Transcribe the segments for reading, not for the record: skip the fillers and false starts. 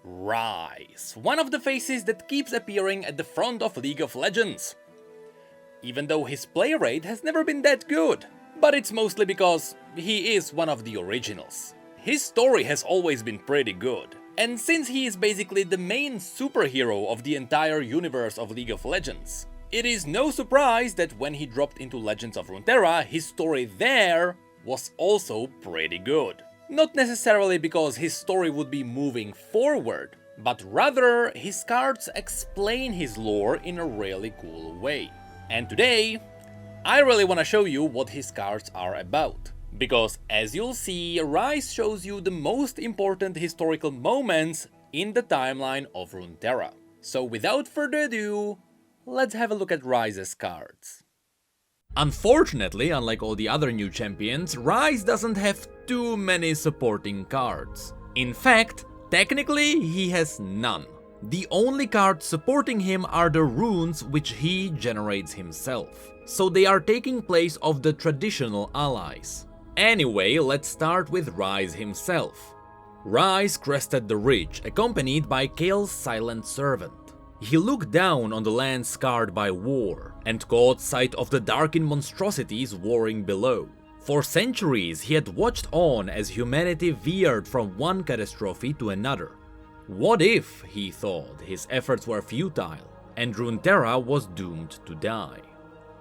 Ryze, one of the faces that keeps appearing at the front of League of Legends. Even though his play rate has never been that good, but it's mostly because he is one of the originals. His story has always been pretty good, and since he is basically the main superhero of the entire universe of League of Legends, it is no surprise that when he dropped into Legends of Runeterra, his story there was also pretty good. Not necessarily because his story would be moving forward, but rather his cards explain his lore in a really cool way. And today, I really want to show you what his cards are about. Because as you'll see, Ryze shows you the most important historical moments in the timeline of Runeterra. So without further ado, let's have a look at Ryze's cards. Unfortunately, unlike all the other new champions, Ryze doesn't have too many supporting cards. In fact, technically he has none. The only cards supporting him are the runes which he generates himself. So they are taking place of the traditional allies. Anyway, let's start with Ryze himself. Ryze crested the ridge, accompanied by Kael's silent servant. He looked down on the land scarred by war, and caught sight of the darkened monstrosities warring below. For centuries he had watched on as humanity veered from one catastrophe to another. What if, he thought, his efforts were futile, and Runeterra was doomed to die?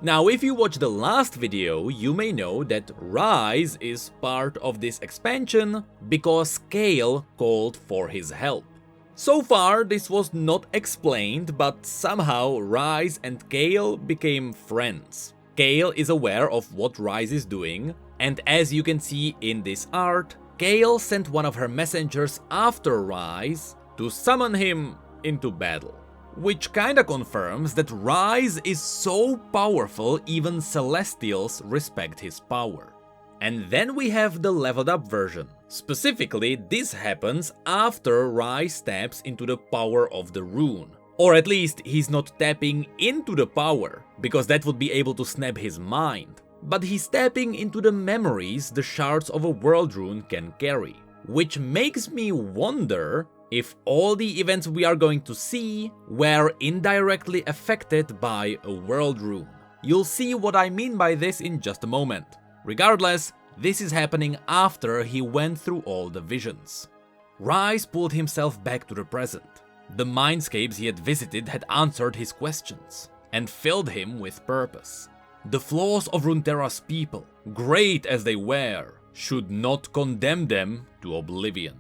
Now, if you watched the last video, you may know that Ryze is part of this expansion because Kael called for his help. So far, this was not explained, but somehow Ryze and Kael became friends. Kael is aware of what Ryze is doing, and as you can see in this art, Kael sent one of her messengers after Ryze to summon him into battle. Which kinda confirms that Ryze is so powerful even Celestials respect his power. And then we have the leveled up version. Specifically, this happens after Ryze taps into the power of the rune. Or at least he's not tapping into the power, because that would be able to snap his mind. But he's tapping into the memories the shards of a world rune can carry. Which makes me wonder if all the events we are going to see were indirectly affected by a world rune. You'll see what I mean by this in just a moment. Regardless, this is happening after he went through all the visions. Ryze pulled himself back to the present. The mindscapes he had visited had answered his questions and filled him with purpose. The flaws of Runeterra's people, great as they were, should not condemn them to oblivion.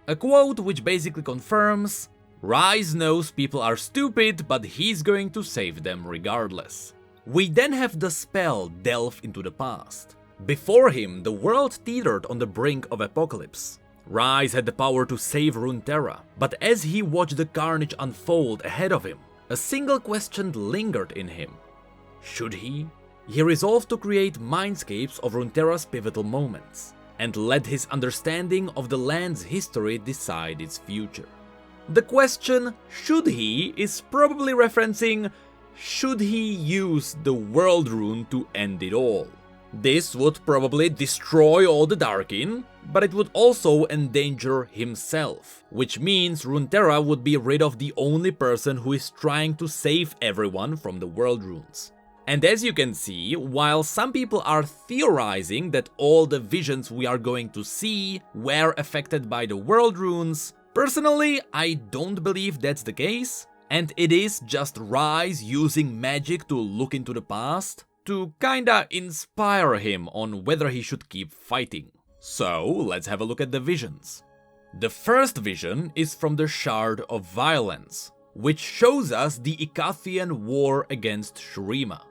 A quote which basically confirms, Ryze knows people are stupid, but he's going to save them regardless. We then have the spell delve into the past. Before him, the world teetered on the brink of apocalypse. Ryze had the power to save Runeterra, but as he watched the carnage unfold ahead of him, a single question lingered in him. Should he? He resolved to create mindscapes of Runeterra's pivotal moments, and let his understanding of the land's history decide its future. The question, should he, is probably referencing, should he use the world rune to end it all? This would probably destroy all the Darkin, but it would also endanger himself, which means Runeterra would be rid of the only person who is trying to save everyone from the world runes. And as you can see, while some people are theorizing that all the visions we are going to see were affected by the world runes, personally, I don't believe that's the case, and it is just Ryze using magic to look into the past to kinda inspire him on whether he should keep fighting. So, let's have a look at the visions. The first vision is from the Shard of Violence, which shows us the Icathian war against Shurima.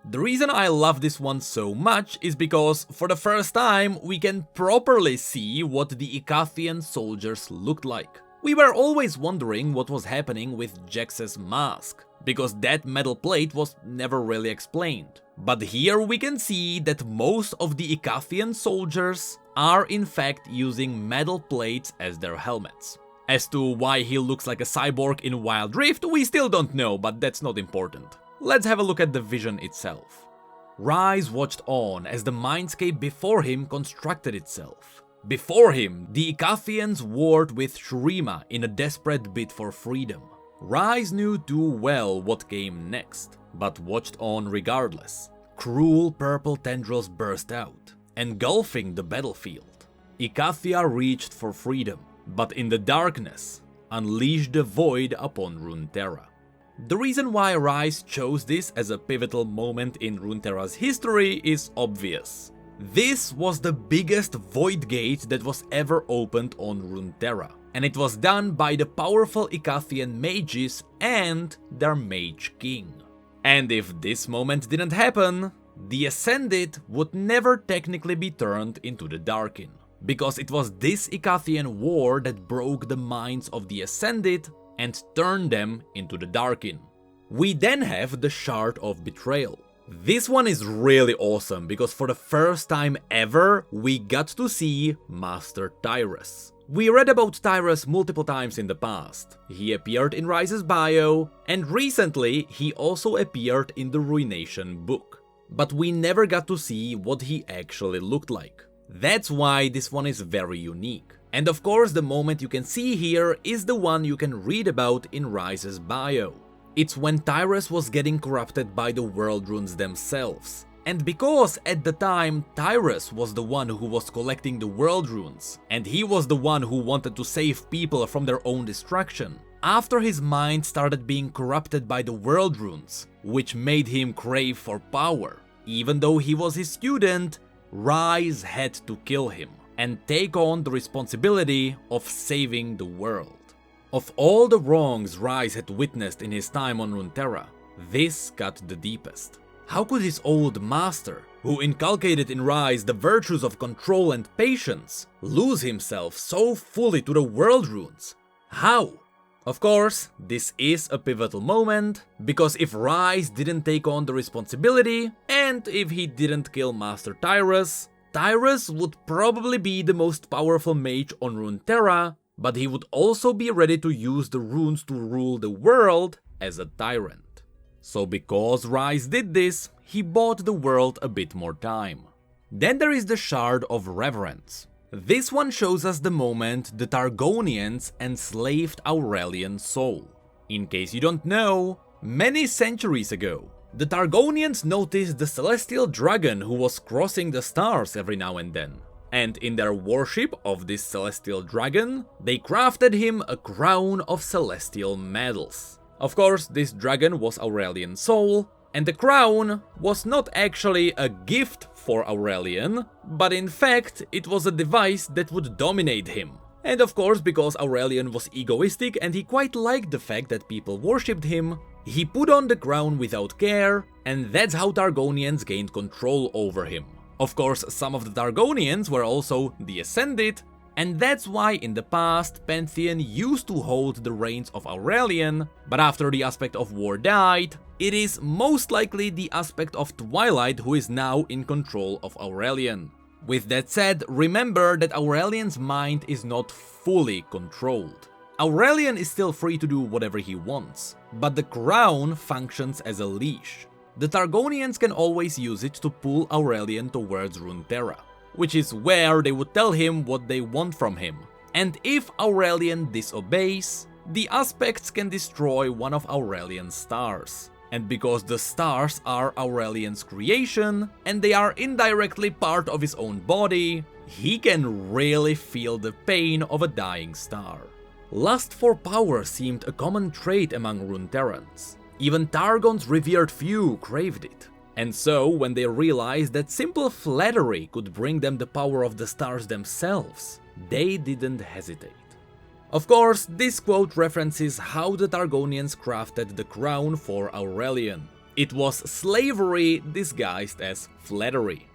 The reason I love this one so much is because, for the first time, we can properly see what the Icathian soldiers looked like. We were always wondering what was happening with Jax's mask, because that metal plate was never really explained. But here we can see that most of the Icathian soldiers are in fact using metal plates as their helmets. As to why he looks like a cyborg in Wild Rift, we still don't know, but that's not important. Let's have a look at the vision itself. Ryze watched on as the mindscape before him constructed itself. Before him, the Icathians warred with Shurima in a desperate bid for freedom. Ryze knew too well what came next, but watched on regardless. Cruel purple tendrils burst out, engulfing the battlefield. Icathia reached for freedom, but in the darkness, unleashed the void upon Runeterra. The reason why Ryze chose this as a pivotal moment in Runeterra's history is obvious. This was the biggest void gate that was ever opened on Runeterra, and it was done by the powerful Icathian mages and their mage king. And if this moment didn't happen, the Ascended would never technically be turned into the Darkin, because it was this Icathian war that broke the minds of the Ascended and turned them into the Darkin. We then have the Shard of Betrayal. This one is really awesome because for the first time ever we got to see Master Tyrus. We read about Tyrus multiple times in the past. He appeared in Ryze's bio, and recently he also appeared in the Ruination book. But we never got to see what he actually looked like. That's why this one is very unique. And of course the moment you can see here is the one you can read about in Ryze's bio. It's when Tyrus was getting corrupted by the world runes themselves. And because at the time Tyrus was the one who was collecting the world runes, and he was the one who wanted to save people from their own destruction, after his mind started being corrupted by the world runes, which made him crave for power, even though he was his student, Ryze had to kill him and take on the responsibility of saving the world. Of all the wrongs Ryze had witnessed in his time on Runeterra, this got the deepest. How could his old master, who inculcated in Ryze the virtues of control and patience, lose himself so fully to the world runes? How? Of course, this is a pivotal moment, because if Ryze didn't take on the responsibility, and if he didn't kill Master Tyrus, Tyrus would probably be the most powerful mage on Runeterra, but he would also be ready to use the runes to rule the world as a tyrant. So because Ryze did this, he bought the world a bit more time. Then there is the Shard of Reverence. This one shows us the moment the Targonians enslaved Aurelian's soul. In case you don't know, many centuries ago, the Targonians noticed the celestial dragon who was crossing the stars every now and then. And in their worship of this celestial dragon, they crafted him a crown of celestial medals. Of course, this dragon was Aurelian's soul, and the crown was not actually a gift for Aurelian, but in fact it was a device that would dominate him. And of course, because Aurelian was egoistic and he quite liked the fact that people worshipped him, he put on the crown without care, and that's how Targonians gained control over him. Of course, some of the Targonians were also the Ascended, and that's why in the past Pantheon used to hold the reins of Aurelian, but after the aspect of war died, it is most likely the aspect of Twilight who is now in control of Aurelian. With that said, remember that Aurelian's mind is not fully controlled. Aurelian is still free to do whatever he wants, but the crown functions as a leash. The Targonians can always use it to pull Aurelian towards Runeterra, which is where they would tell him what they want from him. And if Aurelian disobeys, the aspects can destroy one of Aurelian's stars. And because the stars are Aurelian's creation, and they are indirectly part of his own body, he can really feel the pain of a dying star. Lust for power seemed a common trait among Runeterrans. Even Targon's revered few craved it. And so, when they realized that simple flattery could bring them the power of the stars themselves, they didn't hesitate. Of course, this quote references how the Targonians crafted the crown for Aurelian. It was slavery disguised as flattery.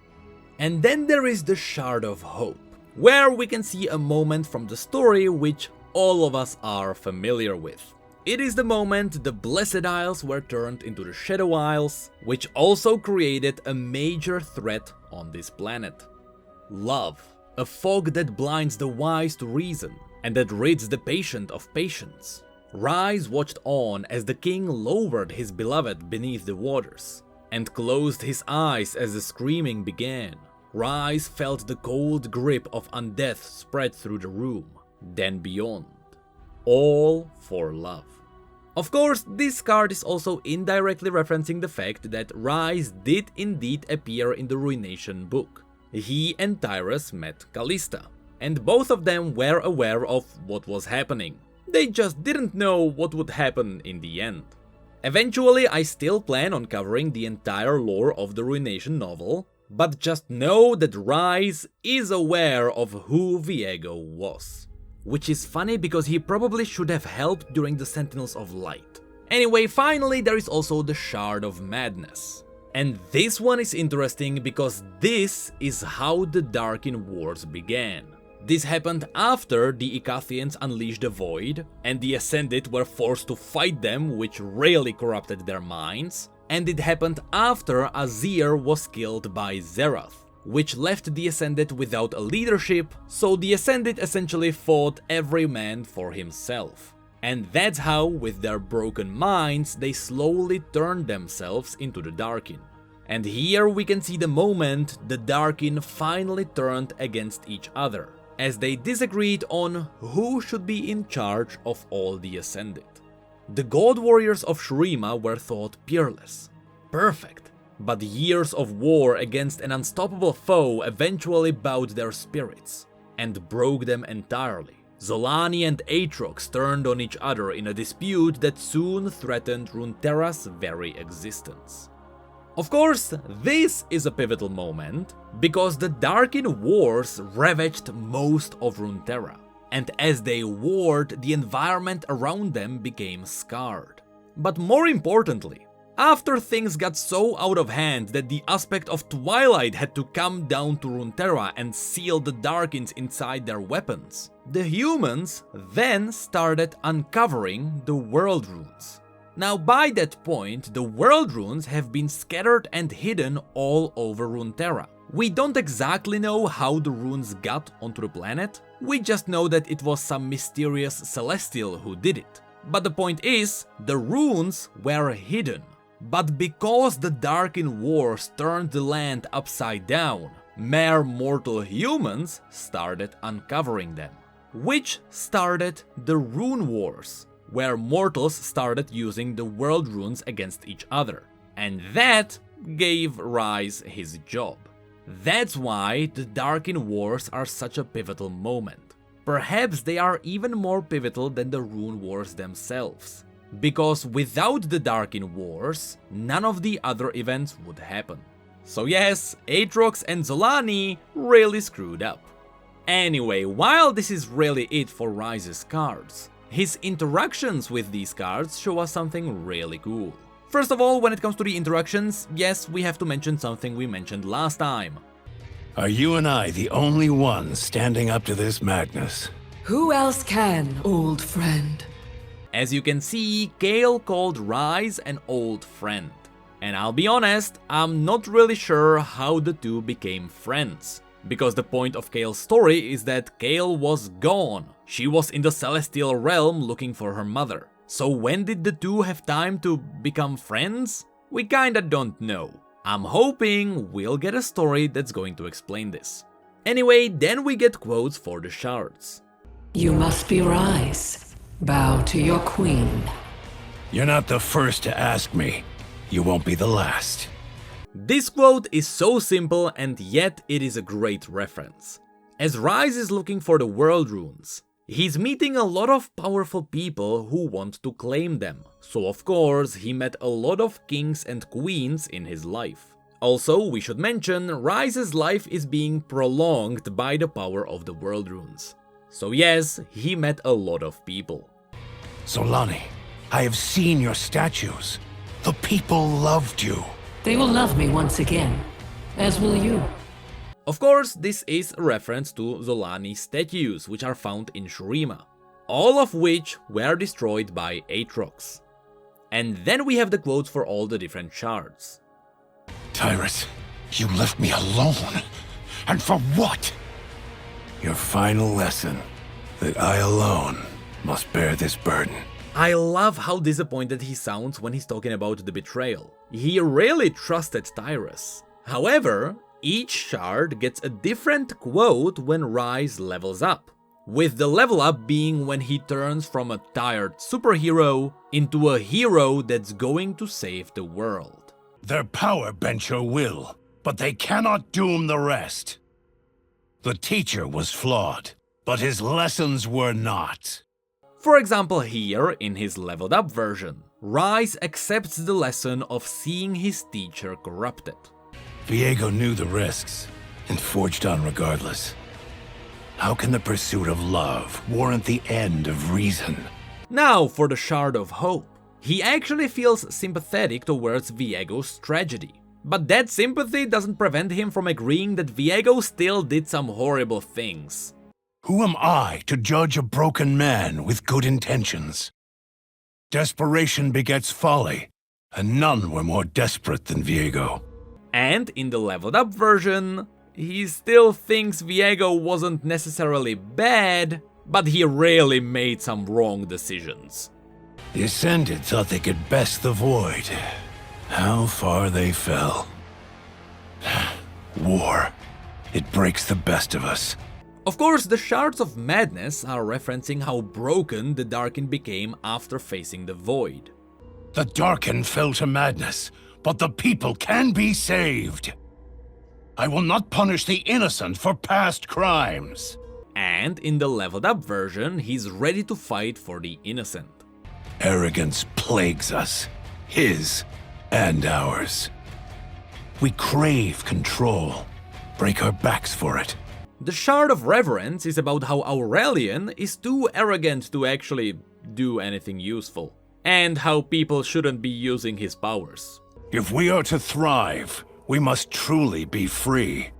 And then there is the Shard of Hope, where we can see a moment from the story which all of us are familiar with. It is the moment the Blessed Isles were turned into the Shadow Isles, which also created a major threat on this planet. Love, a fog that blinds the wise to reason, and that rids the patient of patience. Ryze watched on as the king lowered his beloved beneath the waters, and closed his eyes as the screaming began. Ryze felt the cold grip of undeath spread through the room, then beyond. All for love. Of course, this card is also indirectly referencing the fact that Ryze did indeed appear in the Ruination book. He and Tyrus met Callista, and both of them were aware of what was happening. They just didn't know what would happen in the end. Eventually, I still plan on covering the entire lore of the Ruination novel, but just know that Ryze is aware of who Viego was. Which is funny because he probably should have helped during the Sentinels of Light. Anyway, finally there is also the Shard of Madness. And this one is interesting because this is how the Darkin Wars began. This happened after the Icathians unleashed the Void, and the Ascended were forced to fight them, which really corrupted their minds, and it happened after Azir was killed by Zerath, which left the Ascended without a leadership, so the Ascended essentially fought every man for himself. And that's how, with their broken minds, they slowly turned themselves into the Darkin. And here we can see the moment the Darkin finally turned against each other, as they disagreed on who should be in charge of all the Ascended. The God Warriors of Shurima were thought peerless, perfect, but years of war against an unstoppable foe eventually bowed their spirits and broke them entirely. Zolani and Aatrox turned on each other in a dispute that soon threatened Runeterra's very existence. Of course, this is a pivotal moment, because the Darkin Wars ravaged most of Runeterra, and as they warred, the environment around them became scarred. But more importantly, after things got so out of hand that the aspect of Twilight had to come down to Runeterra and seal the Darkins inside their weapons, the humans then started uncovering the World Runes. Now by that point, the World Runes have been scattered and hidden all over Runeterra. We don't exactly know how the runes got onto the planet, we just know that it was some mysterious celestial who did it. But the point is, the runes were hidden. But because the Darkin Wars turned the land upside down, mere mortal humans started uncovering them. Which started the Rune Wars, where mortals started using the world runes against each other. And that gave Ryze his job. That's why the Darkin Wars are such a pivotal moment. Perhaps they are even more pivotal than the Rune Wars themselves. Because without the Darkin Wars, none of the other events would happen. So yes, Aatrox and Zolani really screwed up. Anyway, while this is really it for Ryze's cards, his interactions with these cards show us something really cool. First of all, when it comes to the interactions, yes, we have to mention something we mentioned last time. Are you and I the only ones standing up to this madness? Who else can, old friend? As you can see, Kayle called Ryze an old friend. And I'll be honest, I'm not really sure how the two became friends. Because the point of Kayle's story is that Kayle was gone. She was in the Celestial Realm looking for her mother. So when did the two have time to become friends? We kinda don't know. I'm hoping we'll get a story that's going to explain this. Anyway, then we get quotes for the shards. You must be Ryze. Bow to your queen. You're not the first to ask me. You won't be the last. This quote is so simple and yet it is a great reference. As Ryze is looking for the world runes, he's meeting a lot of powerful people who want to claim them. So of course he met a lot of kings and queens in his life. Also, we should mention, Ryze's life is being prolonged by the power of the world runes. So yes, he met a lot of people. Zolani, I have seen your statues. The people loved you. They will love me once again, as will you. Of course, this is a reference to Zolani's statues, which are found in Shurima, all of which were destroyed by Aatrox. And then we have the quotes for all the different shards. Tyrus, you left me alone. And for what? Your final lesson, that I alone must bear this burden. I love how disappointed he sounds when he's talking about the betrayal. He really trusted Tyrus. However, Each shard gets a different quote when Ryze levels up, with the level up being when he turns from a tired superhero into a hero that's going to save the world. Their power bent your will, but they cannot doom the rest. The teacher was flawed, but his lessons were not. For example, here in his leveled up version, Ryze accepts the lesson of seeing his teacher corrupted. Viego knew the risks and forged on regardless. How can the pursuit of love warrant the end of reason? Now for the Shard of Hope. He actually feels sympathetic towards Viego's tragedy. But that sympathy doesn't prevent him from agreeing that Viego still did some horrible things. Who am I to judge a broken man with good intentions? Desperation begets folly, and none were more desperate than Viego. And in the leveled up version, he still thinks Viego wasn't necessarily bad, but he really made some wrong decisions. The Ascended thought they could best the Void. How far they fell. War. It breaks the best of us. Of course, the Shards of Madness are referencing how broken the Darkin became after facing the Void. The Darkin fell to madness, but the people can be saved. I will not punish the innocent for past crimes. And in the leveled up version, he's ready to fight for the innocent. Arrogance plagues us, his and ours. We crave control, break our backs for it. The Shard of Reverence is about how Aurelian is too arrogant to actually do anything useful, and how people shouldn't be using his powers. If we are to thrive, we must truly be free.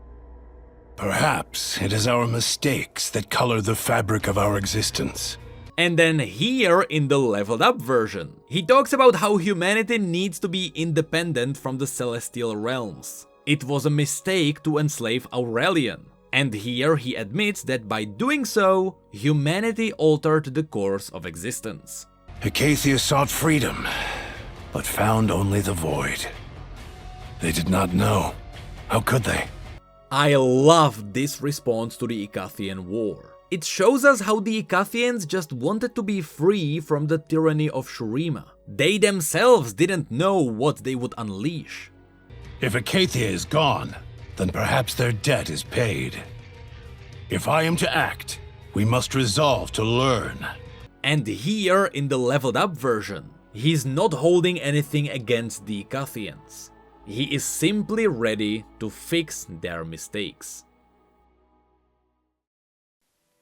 Perhaps it is our mistakes that color the fabric of our existence. And then here in the leveled up version, he talks about how humanity needs to be independent from the celestial realms. It was a mistake to enslave Aurelian. And here he admits that by doing so, humanity altered the course of existence. Acacia sought freedom, but found only the void. They did not know. How could they? I love this response to the Icathian War. It shows us how the Icathians just wanted to be free from the tyranny of Shurima. They themselves didn't know what they would unleash. If Acacia is gone, then perhaps their debt is paid. If I am to act, we must resolve to learn. And here in the leveled up version, he's not holding anything against the Icathians. He is simply ready to fix their mistakes.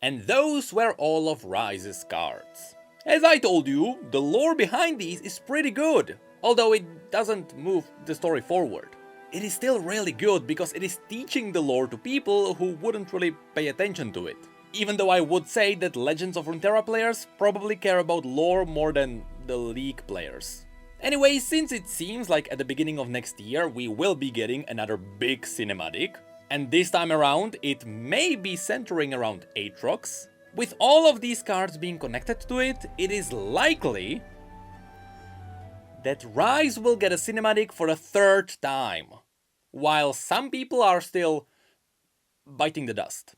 And those were all of Ryze's cards. As I told you, the lore behind these is pretty good, although it doesn't move the story forward. It is still really good because it is teaching the lore to people who wouldn't really pay attention to it. Even though I would say that Legends of Runeterra players probably care about lore more than the League players. Anyway, since it seems like at the beginning of next year we will be getting another big cinematic, and this time around it may be centering around Aatrox, with all of these cards being connected to it, it is likely that Ryze will get a cinematic for a third time, while some people are still biting the dust.